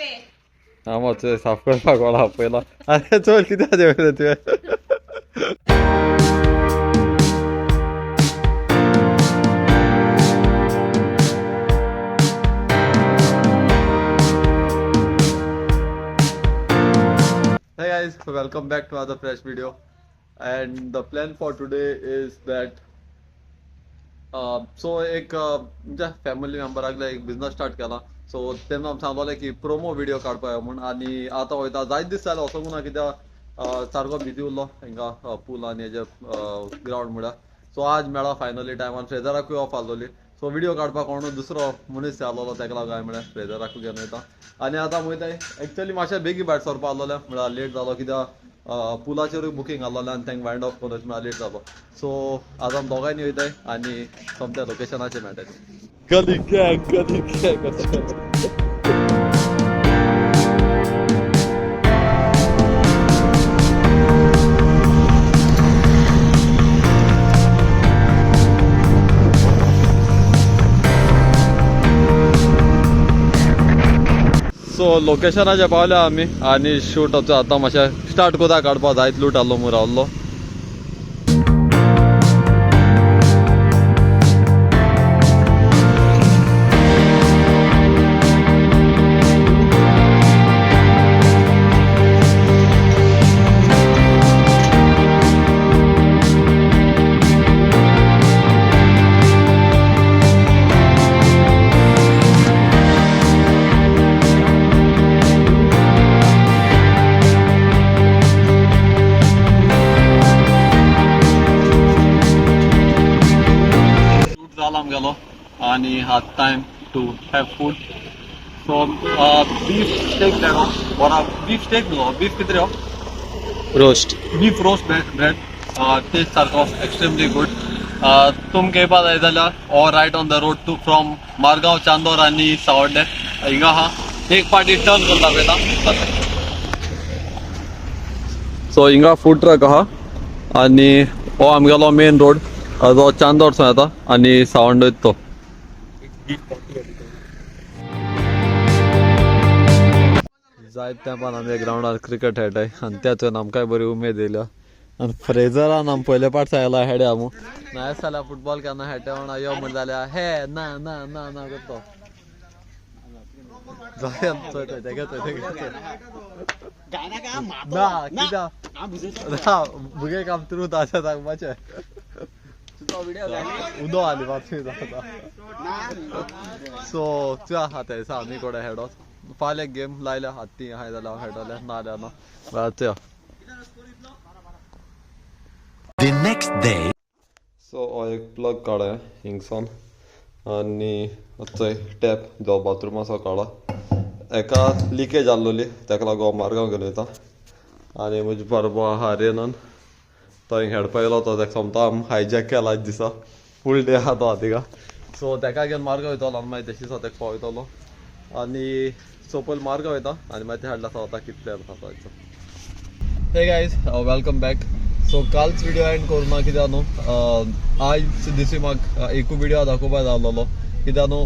हांव तुवें साफ करपाक कोण आपयला अरे चल कित्याक देंवले तुवें Hey guys, welcome back to another fresh video. And the plan for today is that so एक म्हणजे फॅमिली मेंबराक एक बिझनेस स्टार्ट केला सो तेन्ना सांगलें की प्रोमो व्हिडिओ काडपाक म्हूण आनी आतां वयता जायत दीस जाले वचोंक ना कित्याक सारको बिजी उरलो हिंगा पूल आनी हेजे ग्राउंड म्हळ्यार सो आज मेळ्ळो फायनली टायमान फ्रेजराकूय ऑफ आसलोली सो व्हिडिओ काडपाक कोण दुसरो मनीस आसलो ताका लागून हांवें म्हळ्यार फ्रेजराकूय घेवन वयता आनी आतां वयताय एक्चुअली मातशें बेगी भायर सरपा आसलोलें म्हळ्यार लेट जालो कित्याक पुलाचेरूय बुकींग आसलोलें आनी तांकां वायंड ऑफ करून म्हळ्यार लेट जालो सो आज आमी दोगांयनी वयताय आनी सोमत्या लोकेशनाचेर मेळटाय कधी सो लोकेशनाचेर पावले आमी आनी शूट आतां मातशें स्टार्ट कोता काडपा जायत लूट आहलो म्हूण रावल्लो गेलो आणि हात time to have food so beef steak देणो बरा बीफ स्टेक न्हू बीफ कितें रे roast beef roast bread taste सारको एक्स्ट्रीमली गुड तुमकां येवपा जाय जाल्यार or right on the road to from Margao Chandor आनी सावड्डे हिंगा आहा एक पार्टी टर्न करून दाखयता सो हिंगा फूड ट्रक आहा आनी हो आमगेलो मेन रोड जो चांदोरसून येता आनी सावंड तो जायत तेंपान आमी ग्राउंडार क्रिकेट खेळटाय आनी त्यातून आमकांय बरी उमेद येयल्या आनी फ्रेजरान आमी पयले पाट आयला हेड्या मू नायस जाल्यार फुटबॉल केन्ना खेळटा म्हणून यो म्हण जाल्यार हे ना ना ना ना करतो भुगे काम थ्रू ताच्या सांगपाचें उदो आली बातमी जाता सो तूं आहा थंयसा आमी कोडे खेळोत फाल्यां गेम लायल्या हाती हाय जाल्यार खेळटले नाल्यार ना चुया सो हो एक प्लग काडा हिंगसान आनी थंय टॅप जो बाथरूम आसा काडा एका लिकेज आसलोली ताका लागून मारगांव गेलो वयता आनी म्हजे बारबो आहा रेनन तो हिंग खेळपा येयलो तो ताका सोमतो आमी हायजॅक केला दिसा फूल डे आहा तो थिंगा सो ताका घेवन मारगांव वयतलो आनी मागीर तेशी ताका पावयतलो आनी सो पयलीं मारगांव वयता आनी मागीर ते हाडला आसा कितें प्लॅन आसा तो हे गायज वेलकम बॅक सो कालच व्हिडिओ एंड करूं ना कित्याक न्हू आज दिसी म्हाका एकू व्हिडिओ दाखोवपा जाय आसलोलो कित्याक न्हू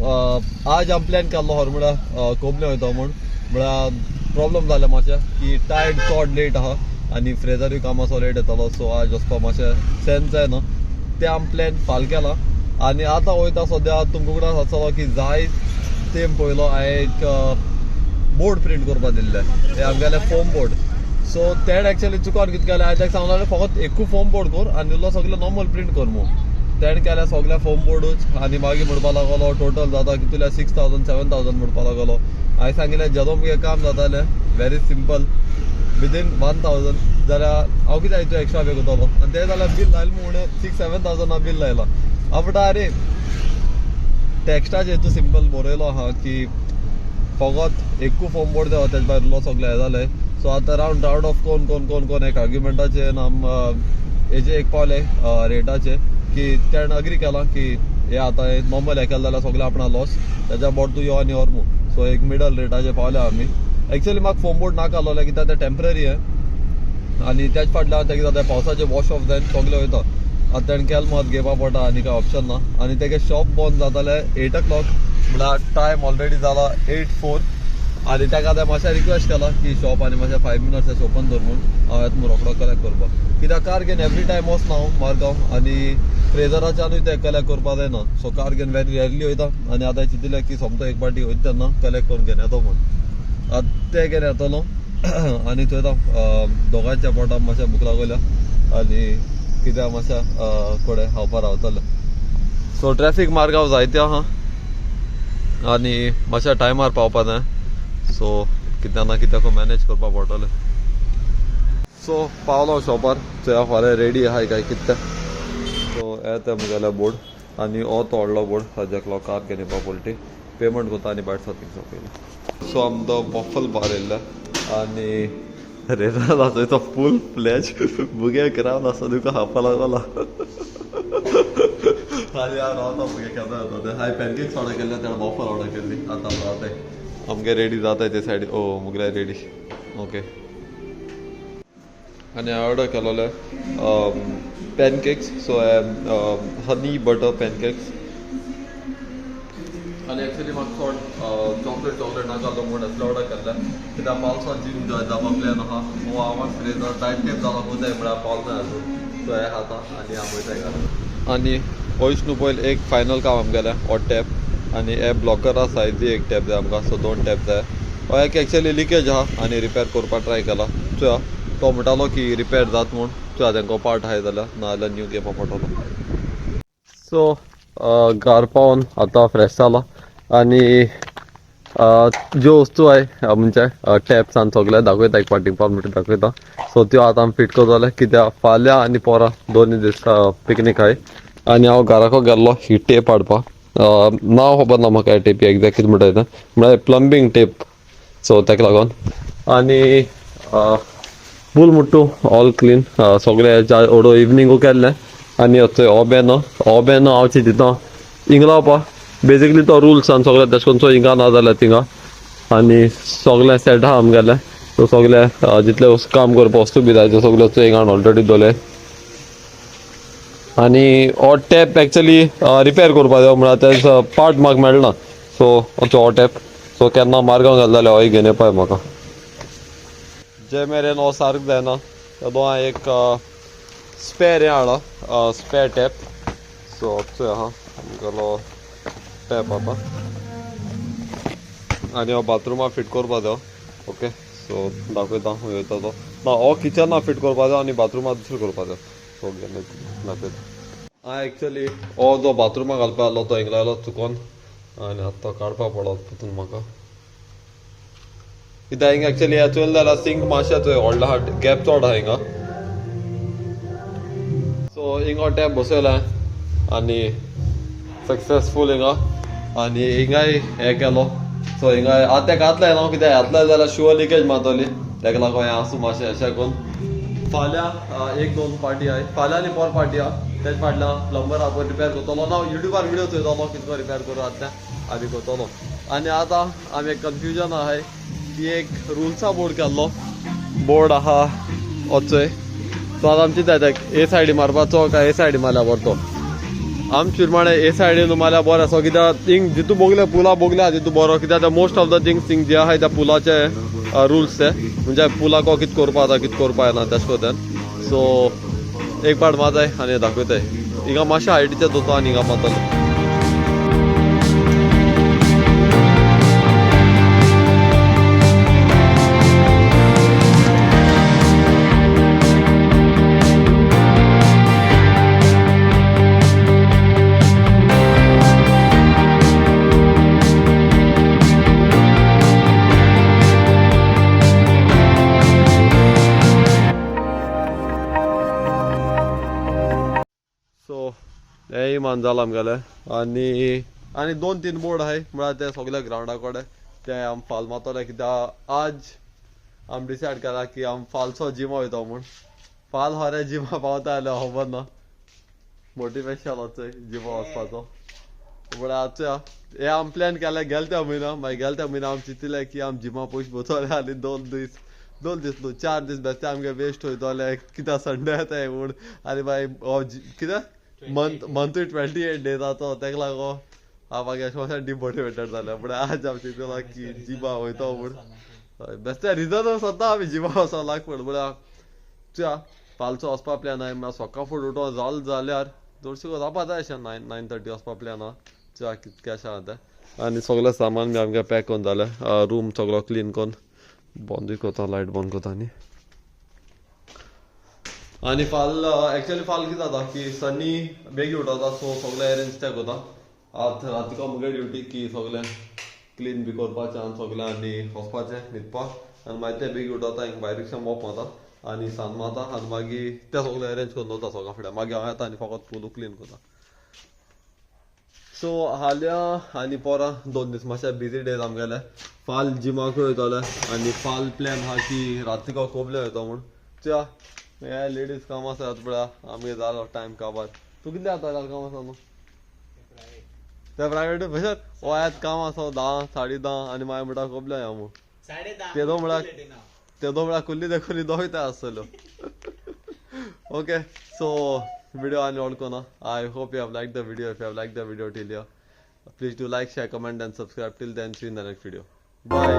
आज आमी प्लॅन केल्लो हर म्हळ्यार कोबले वयता म्हळ्यार प्रॉब्लम जालें मातशें की टायर्ड चोड लेट आहा आनी फ्रेजरूय कामाचो लेट येतलो सो आज वचपा मातशें सेन्स जायना ते आमी प्लॅन फाल केला आनी आतां वयता सद्या तुमकां फुडें सांगतलो की जाय तेम पयलो हांवें एक बोर्ड प्रिंट करपा दिल्ले ते आमगेले फोम बोर्ड सो तेण एक्चुअली चुकोन कितें केलें हांवें ताका सांगलें फकत एकू फोम बोर्ड कर आनी उरलो सगळें नॉर्मल प्रिंट कर म्हूण तेण केलें सगळें फोम बोर्डूच आनी मागीर म्हणपा लागलो टोटल जाता कितले 6000 7000 म्हणपा लागलो हांवें सांगिल्लें जेदो मुगे काम जातालें व्हेरी सिंपल विदीन 1000 जाल्यार हांव कितें हातूं एक्स्ट्रा पे करतलो आनी तें जाल्यार बील लायलें म्हणून 6-7,000 बील लायलां हांव म्हणटा अरे टॅक्स्टाचेर हितून सिंपल बरयलो आहा की फकत एकू फोम बोर्ड देवा तेजे भायर उरलो सगळें हें जालें सो आतां रावंड ऑफ कोण एक आर्ग्युमेंटाचेर हेजे एक पावले रेटाचे की तेण अग्री केला की हे आतां नॉर्मल हें केलें जाल्यार सगळें आपणा लॉस तेज्या बोट तूं यो आनी व्हर म्हूण सो एक मिडल रेटाचेर पावले आमी एक्चुअली म्हाका फोम बोर्ड नाका आसलोलें कित्याक तें टेम्पररी हें आनी तेज फाटल्यान तें कितें जाता पावसाचें वॉश ऑफ जायन सगळें वयता आतां तेणें केलें मात घेवपा पडटा आनी कांय ऑप्शन ना आनी तेगे शॉप बंद जातालें 8 o'clock म्हळ्यार टायम ऑलरेडी जाला 8:04 आनी ताका आतां मातशें रिक्वेस्ट केला की शॉप आनी मातशें 5 मिनट्स ओपन दवर म्हूण हांव येता म्हूण रोखडो कलेक्ट करपाक कित्याक कार घेवन एवरी टायम वचना हांव मारगांव आनी फ्रेजराच्यानूय ते कलेक्ट करपा जायना सो कार घेवन वेरी रेरली वयता आनी आतां चिंतिल्लें की सोमतो एक पाटी वयता तेन्ना कलेक्ट करून घेवन येता म्हूण आतां ते घेवन येतलो आनी थंय दोगांच्या पोटाक मातशें भूक लागल्या आनी कित्याक मातशें कोडे खावपा रावतले सो ट्रॅफीक मारगांव जायते आहा आनी मातशें टायमार पावपा जाय सो कित्या ना कित्याक मॅनेज करपा पडटलें सो पावलो शॉपार थंय फाल्यां रेडी आहाय काय कितें सो येता मुगेले बोर्ड आनी हो तो व्हडलो बोर्ड हाज्याक कार घेवन येवपा पडटी पेमेंट कोता आनी भायर सरपाक पयलीं सो आमचो बॉफल बार येयल्ले आनी रेनान आसा तो फूल फ्लॅश भुगे ग्रावंड आसा तुका खावपा लागला आनी हांव रावता भुगे केन्ना येता ते हांवें पॅनकेक्स ऑर्डर केल्ले तेणें बॉफल ऑर्डर केल्ली आतां जाताय आमगे रेडी जाताय ते सायडी ओ मुगले रेडी ओके आनी हांवें ऑर्डर केलोले पॅनकेक्स सो हनी बटर पॅनकेक्स आनी एक्चुली म्हाका चॉकलेट नाका तो म्हूण असले ऑर्डर केल्ले कित्याक पावसा जीम जावपा प्लॅन आहा हो आवाज फ्रेजर टायम टेप जाला जाय म्हळ्यार पावना अजून सो हे खाता आनी हांव वयताय घरा आनी पयस न्हू पयलीं एक फायनल काम आमगेलें हो टॅप आनी हे ब्लॉकर आसा सायजी एक टॅप जाय आमकां सो 2 टॅप जाय हो एक एक्चुली लिकेज आहा आनी रिपेर करपा ट्राय केला चोया तो म्हणटालो की रिपेर जाता म्हूण चोया तेंको पार्ट आहाय जाल्यार नाजाल्यार न्यू घेवपा पडटलो सो घर पावन आतां फ्रेश जाला आनी ज्यो वस्तू आहाय म्हणजे टॅप्स आनी सगळे दाखयता एक पाटी मिनट दाखयता सो त्यो आतां फिट करतले कित्याक फाल्यां आनी पोरां दोनी दीस पिकनीक आहाय आनी हांव घराको गेल्लो ही टेप हाडपाक नांव खबर ना म्हाका टेपी एक्झॅक्ट कितें म्हणटा म्हळ्यार प्लंबींग टेप सो ताका लागून आनी फूल मुट्टू ऑल क्लीन सगळे ओडो इवनिंगू केल्लें आनी थंय ओबेन हांव चिंतिता हिंग लावपा बेजिकली तो रुल्स आनी सगळे तेश कोन सो हिंगा ना जाल्यार थिंगा आनी सगळें सेट आहा आमगेलें सो सगळे जितले काम करपा वस्तू बी जाय त्यो सगळ्यो हिंगा ऑलरेडी दवरले आनी हो टॅप एक्चुली रिपेर करपा जाय म्हळ्यार ते पार्ट म्हाका मेळना सो हो टॅप सो केन्ना मारगांव गेलो जाल्यार होय घेवन येवपाय म्हाका जे मेरेन हो सारको जायना तेदो हांवें एक स्पेर हें हाडला स्पेर टॅप सो चोय आहा आमगेलो टॅप आतां आनी हो बाथरुमा फिट करपा जाय ओके सो दाखयता वयता तो ना हो किचना फिट करपा जाय आनी बाथरुमा दुसरो करपा जाय सो घेवन दाखयता हांवें एक्चुली हो जो बाथरुमा घालपा आसलो तो हिंग लायलो चुकोन आनी आतां तो काडपा पडलो तितून म्हाका कित्याक हिंगा एक्चुली हे चोयलें जाल्यार सिंक मातशें थंय व्हडलो आहा गॅप चड आहा हिंगा सो हिंगा टॅप बसयलें आनी सक्सेसफूल हिंगा आनी हिंगाय हें केलो सो हिंगा आतां तेका घातलें न्हू कित्याक घातलें जाल्यार शुअर लिकेज मारतली तेका लागून हें आसूं मातशें अशें करून फाल्यां 1-2 पार्टी आहाय फाल्यां आनी पर पार्टी आहा तेच फाटल्यान प्लंबर आहा पळय रिपेर करतलो ना युट्यूबार विडियो चोयतलो कितको रिपेर करूं आतां आनी करतलो आनी आतां आमी एक कन्फ्युजन आहाय की एक रुल्सा बोर्ड केल्लो बोर्ड आहा वचय सो आतां आमची जाय ए सायडी मारपाचो काय ए सायडी मारल्यार बरो आमचे प्रमाणे ए सायडीन मारल्यार बरो आसा कित्याक थिंग जितू बोगले पुला बोगल्या तितू बरो कित्याक most of the things thing जे आहाय त्या पुलाचे रुल्स ते म्हणजे पुलाको कितें करपा जाता कितें करपा येना तेश कोतान सो एक पार्ट माताय आनी दाखयताय हिंगा मातशें हायटीचे दोतो आनी हिंगा मारतलो हेय मान जाला आमगेलें आनी 2-3 बोर्ड आहाय म्हळ्यार ते सगळे ग्रावंडा कडेन ते आमी फाल मारतले कित्याक आज आमी डिसायड केला की आमी फालचो जिमा वयता म्हूण फाल खरें जिमा पावता जाल्यार खबर ना मोटिवेशन वचय जिमा वचपाचो म्हळ्यार आतां हे आमी प्लॅन केलें गेल्या म्हयन्या मागीर गेल्या म्हयन्या आमी चिंतिल्लें की आमी जिमा पयशे भरतले आनी 2 दीस न्हू 4 दीस बेश्टे आमगे वेस्ट वयतले कित्याक संडे येताय म्हूण आनी मागीर कितें मंथ 28 डेज जातो तेका लागो हांव मागीर अशें मातशें डिमोटिवेटेड जालें पण आज हांव चिंतलां की जिमा वयता म्हूण हय बेश्टे रिजन सोदता आमी जिमा वचोंक म्हळ्यार च्या फालचो वचपा प्लॅन आहाय म्हळ्यार सकाळ फुडें उठोन जाल्यार चडशें गो जावपा जाय अशें 9:30 वचपा प्लॅन आहा च्या कितके आसा तें आनी सगळें सामान बी आमगे पॅक करून जालें रूम सगळो क्लीन करून बंदूय करता लायट बंद करता आनी फाल एक्चुअली फाल कितें जाता की सनी बेगी उठोता सो सगळें अरेंज ते करता आतां रातिको मुगे ड्युटी की सगळें क्लीन बी करपाचें आनी सगळें आनी वचपाचें न्हिदपाक आनी मागीर ते बेगी उठोता हिंग भायर रिक्षा मोप मारता आनी सान मारता आनी मागीर ते सगळें अरेंज करून दवरता सगळ्या फुडें मागीर हांव येता आनी फकत पुलू क्लीन करता सो हाल्या आनी पोरां 2 दीस मातशे बिजी डेज आमगेले फाल जिमाकूय वयतले आनी फाल प्लॅन आहा की रातिको कोबले वयता म्हूण च्या हे लेडीज काम आसा पळय आमगे जालो टायम काबार तूं कितले जाता काम आसा न्हू ते प्रायवेट भशेन हो आयज काम आसा 10 10:30 आनी मागीर म्हणटा कोबले या म्हूण तेदो म्हळ्यार कुल्ली देखून दोयता आसतल्यो okay so video and all kona. I hope you have liked the video. If you have liked the video till here, please do like, share, comment and subscribe. Till then, see you in the next video. Bye.